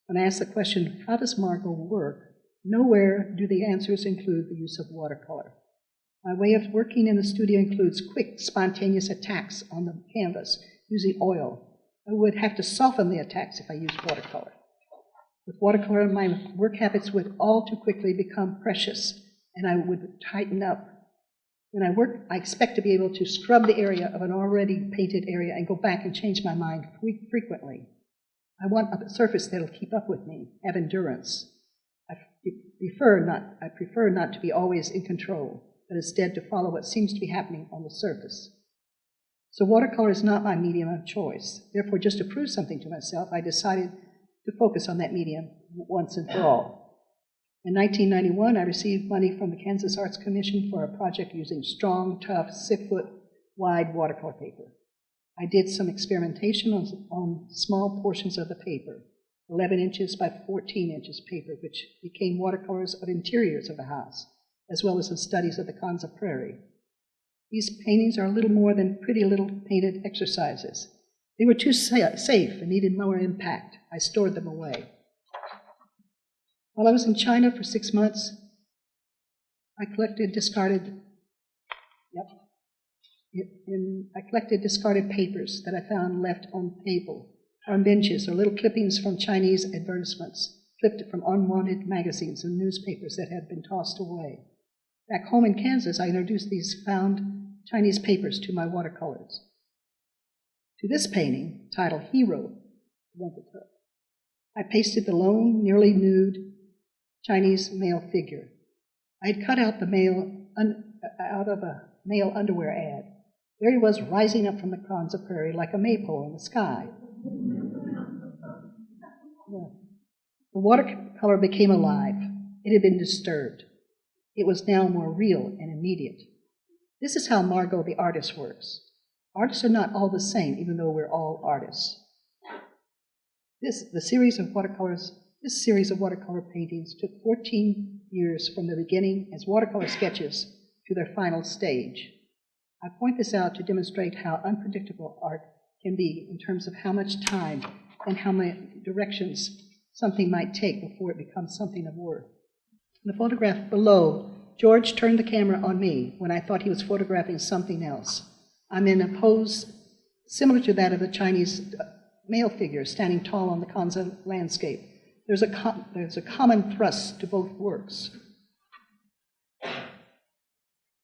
When I ask the question, how does Margot work? Nowhere do the answers include the use of watercolor. My way of working in the studio includes quick, spontaneous attacks on the canvas using oil. I would have to soften the attacks if I used watercolor. With watercolor, my work habits would all too quickly become precious, and I would tighten up. When I work, I expect to be able to scrub the area of an already painted area and go back and change my mind frequently. I want a surface that'll keep up with me, have endurance. I prefer not to be always in control, but instead to follow what seems to be happening on the surface. So watercolor is not my medium of choice. Therefore, just to prove something to myself, I decided to focus on that medium once and for all. In 1991, I received money from the Kansas Arts Commission for a project using strong, tough, 6-foot wide watercolor paper. I did some experimentation on small portions of the paper, 11 inches by 14 inches paper, which became watercolors of interiors of the house, as well as some studies of the Kansa Prairie. These paintings are a little more than pretty little painted exercises. They were too safe and needed more impact. I stored them away. While I was in China for 6 months, I collected discarded papers that I found left on the table, on benches, or little clippings from Chinese advertisements, clipped from unwanted magazines and newspapers that had been tossed away. Back home in Kansas, I introduced these found Chinese papers to my watercolors. To this painting, titled Hero, I pasted the lone, nearly nude Chinese male figure. I had cut out the out of a male underwear ad. There he was, rising up from the Kansa Prairie like a maypole in the sky. The watercolor became alive. It had been disturbed. It was now more real and immediate. This is how Margot the artist works. Artists are not all the same, even though we're all artists. This series of watercolor paintings took 14 years from the beginning as watercolor sketches to their final stage. I point this out to demonstrate how unpredictable art can be in terms of how much time and how many directions something might take before it becomes something of worth. In the photograph below, George turned the camera on me when I thought he was photographing something else. I'm in a pose similar to that of the Chinese male figure standing tall on the Kansa landscape. There's a common thrust to both works.